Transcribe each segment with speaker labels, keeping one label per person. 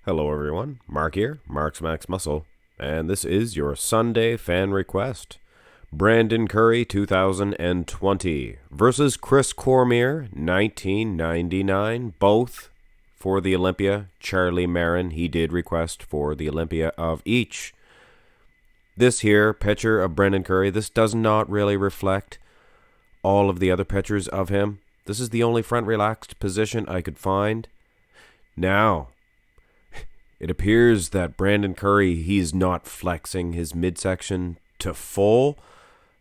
Speaker 1: Hello everyone, Mark here, Mark's Max Muscle, and this is your Sunday fan request. Brandon Curry 2020 versus Chris Cormier 1999, both for the Olympia. Charlie Marin, he did request for the Olympia of each. This here picture of Brandon Curry, this does not really reflect all of the other pictures of him. This is the only front relaxed position I could find. Now, it appears that Brandon Curry, he's not flexing his midsection to full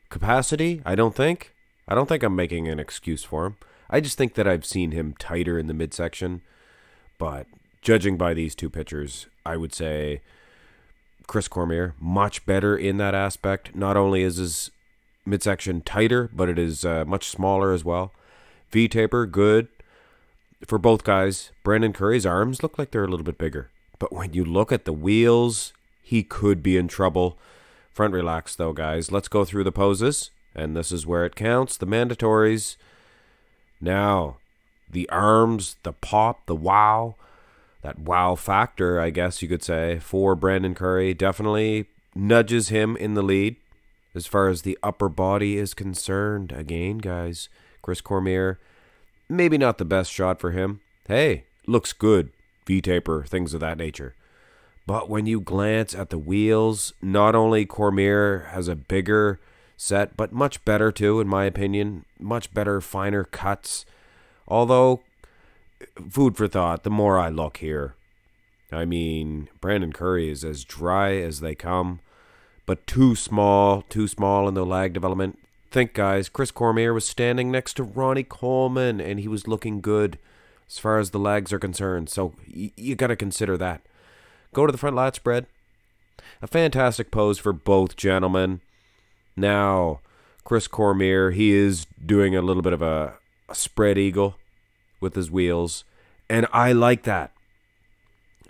Speaker 1: capacity, I don't think. I don't think I'm making an excuse for him. I just think that I've seen him tighter in the midsection. But judging by these two pictures, I would say Chris Cormier, much better in that aspect. Not only is his midsection tighter, but it is much smaller as well. V-taper, good for both guys. Brandon Curry's arms look like they're a little bit bigger. But when you look at the wheels, he could be in trouble. Front relax though, guys. Let's go through the poses. And this is where it counts. The mandatories. Now, the arms, the pop, the wow. That wow factor, I guess you could say, for Brandon Curry definitely nudges him in the lead. As far as the upper body is concerned, again, guys, Chris Cormier, maybe not the best shot for him. Hey, looks good. V-taper, things of that nature. But when you glance at the wheels, not only Cormier has a bigger set, but much better too, in my opinion. Much better, finer cuts. Although, food for thought, the more I look here. I mean, Brandon Curry is as dry as they come, but too small in the lag development. Think, guys, Chris Cormier was standing next to Ronnie Coleman, and he was looking good as far as the legs are concerned. So you got to consider that. Go to the front lat spread. A fantastic pose for both gentlemen. Now, Chris Cormier, he is doing a little bit of a spread eagle with his wheels. And I like that.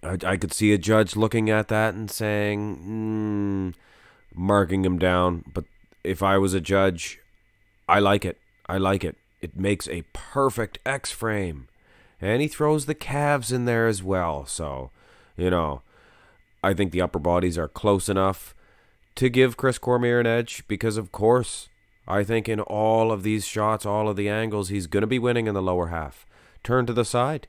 Speaker 1: I could see a judge looking at that and saying, marking him down. But if I was a judge, I like it. I like it. It makes a perfect X-frame. And he throws the calves in there as well. So, I think the upper bodies are close enough to give Chris Cormier an edge because, of course, I think in all of these shots, all of the angles, he's going to be winning in the lower half. Turn to the side.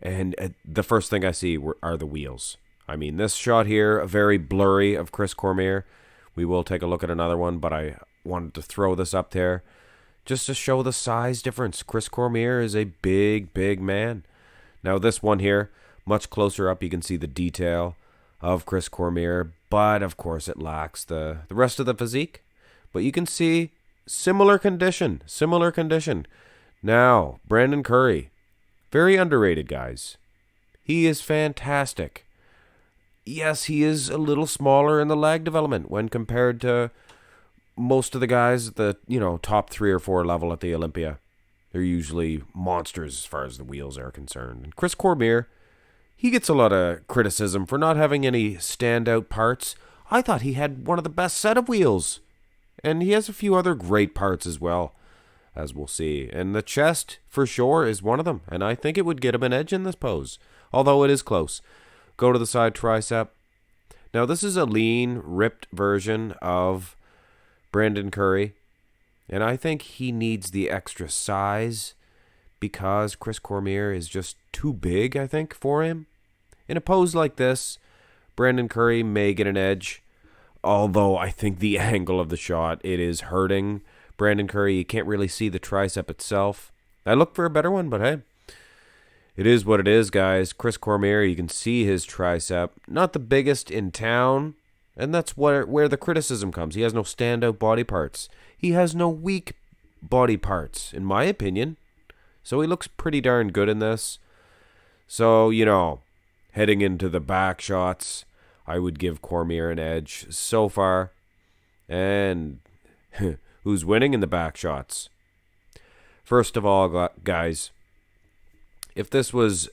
Speaker 1: And the first thing I see are the wheels. I mean, this shot here, very blurry of Chris Cormier. We will take a look at another one, but I wanted to throw this up there just to show the size difference. Chris Cormier is a big, big man. Now this one here, much closer up, you can see the detail of Chris Cormier, but of course it lacks the rest of the physique. But you can see similar condition. Now, Brandon Curry, very underrated, guys. He is fantastic. Yes, he is a little smaller in the lag development when compared to most of the guys at the, top 3 or 4 level at the Olympia. They're usually monsters as far as the wheels are concerned. And Chris Cormier, he gets a lot of criticism for not having any standout parts. I thought he had one of the best set of wheels. And he has a few other great parts as well, as we'll see. And the chest, for sure, is one of them. And I think it would get him an edge in this pose, although it is close. Go to the side tricep. Now, this is a lean, ripped version of Brandon Curry, and I think he needs the extra size because Chris Cormier is just too big, I think, for him. In a pose like this, Brandon Curry may get an edge, although I think the angle of the shot, it is hurting Brandon Curry. You can't really see the tricep itself. I look for a better one, but hey, it is what it is, guys. Chris Cormier, you can see his tricep. Not the biggest in town, and that's where the criticism comes. He has no standout body parts. He has no weak body parts, in my opinion. So he looks pretty darn good in this. So, heading into the back shots, I would give Cormier an edge so far. And who's winning in the back shots? First of all, guys, if this was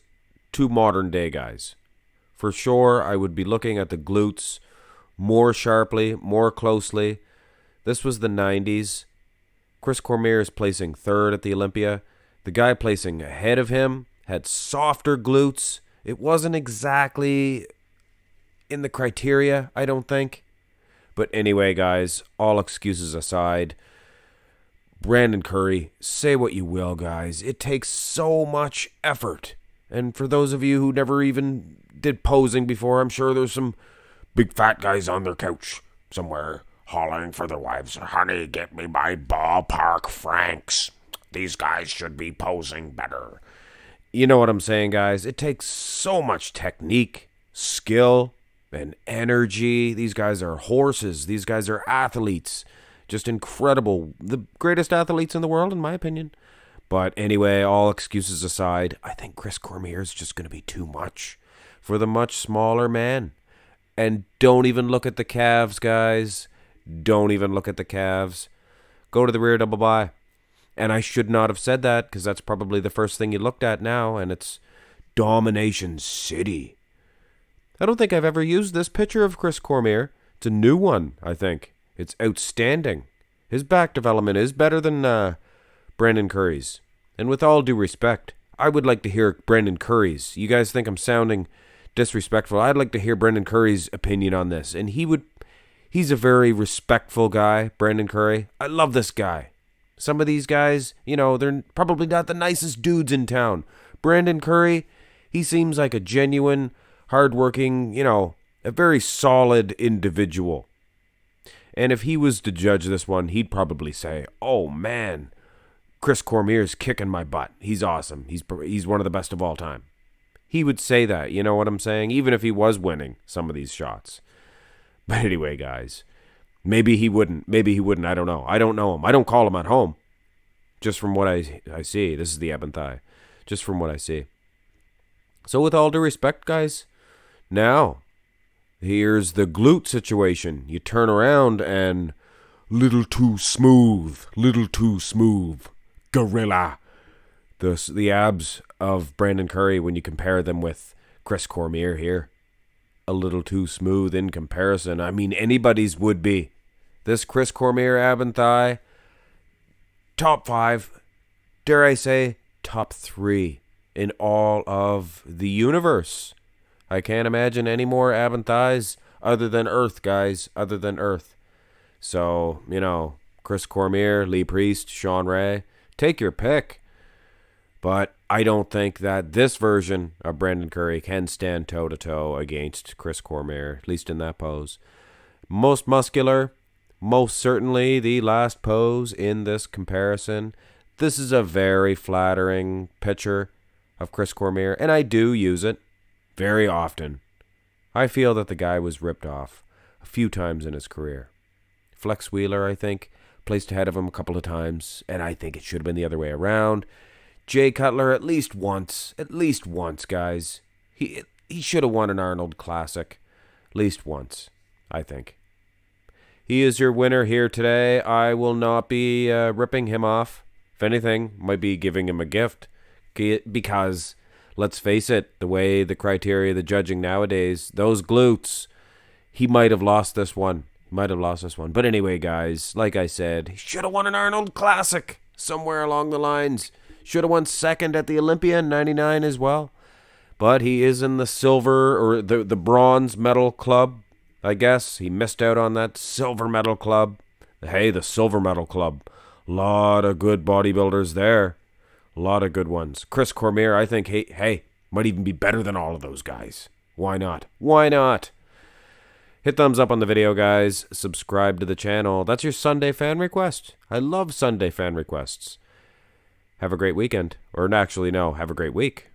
Speaker 1: two modern day guys, for sure I would be looking at the glutes more sharply, more closely. This was the 90s. Chris Cormier is placing third at the Olympia. The guy placing ahead of him had softer glutes It wasn't exactly in the criteria, I don't think. But anyway, guys, all excuses aside, Brandon Curry, say what you will, guys. It takes so much effort. And for those of you who never even did posing before, I'm sure there's some big fat guys on their couch somewhere hollering for their wives, "Honey, get me my ballpark francs. These guys should be posing better." You know what I'm saying, guys? It takes so much technique, skill, and energy. These guys are horses. These guys are athletes. Just incredible. The greatest athletes in the world, in my opinion. But anyway, all excuses aside, I think Chris Cormier is just going to be too much for the much smaller man. And don't even look at the calves, guys. Don't even look at the calves. Go to the rear double by. And I should not have said that, because that's probably the first thing you looked at now, and it's Domination City. I don't think I've ever used this picture of Chris Cormier. It's a new one, I think. It's outstanding. His back development is better than Brandon Curry's. And with all due respect, I would like to hear Brandon Curry's. You guys think I'm sounding disrespectful? I'd like to hear Brandon Curry's opinion on this. And he's a very respectful guy, Brandon Curry. I love this guy. Some of these guys, they're probably not the nicest dudes in town. Brandon Curry, he seems like a genuine, hardworking, a very solid individual. And if he was to judge this one, he'd probably say, "Oh man, Chris Cormier's kicking my butt. He's awesome. He's one of the best of all time." He would say that, you know what I'm saying? Even if he was winning some of these shots. But anyway, guys, maybe he wouldn't. I don't know. I don't know him. I don't call him at home. Just from what I see. This is the Abdominal. Just from what I see. So with all due respect, guys, now here's the glute situation. You turn around and little too smooth. Gorilla. The abs of Brandon Curry, when you compare them with Chris Cormier here, a little too smooth in comparison. I mean, anybody's would be. This Chris Cormier ab and thigh, top 5, dare I say, top 3 in all of the universe. I can't imagine any more ab and thighs other than Earth, guys, other than Earth. So, Chris Cormier, Lee Priest, Sean Ray, take your pick. But I don't think that this version of Brandon Curry can stand toe-to-toe against Chris Cormier, at least in that pose. Most muscular, most certainly the last pose in this comparison. This is a very flattering picture of Chris Cormier, and I do use it very often. I feel that the guy was ripped off a few times in his career. Flex Wheeler, I think, placed ahead of him a couple of times, and I think it should have been the other way around. Jay Cutler, at least once, guys. He should have won an Arnold Classic, at least once, I think. He is your winner here today. I will not be ripping him off. If anything, might be giving him a gift, because let's face it, the way the criteria, the judging nowadays, those glutes, he might have lost this one. But anyway, guys, like I said, he should have won an Arnold Classic somewhere along the lines. Should have won second at the Olympia in 99 as well. But he is in the silver or the bronze medal club, I guess. He missed out on that silver medal club. Hey, the silver medal club. Lot of good bodybuilders there. A lot of good ones. Chris Cormier, I think, hey, might even be better than all of those guys. Why not? Hit thumbs up on the video, guys. Subscribe to the channel. That's your Sunday fan request. I love Sunday fan requests. Have a great weekend. Or actually, no, have a great week.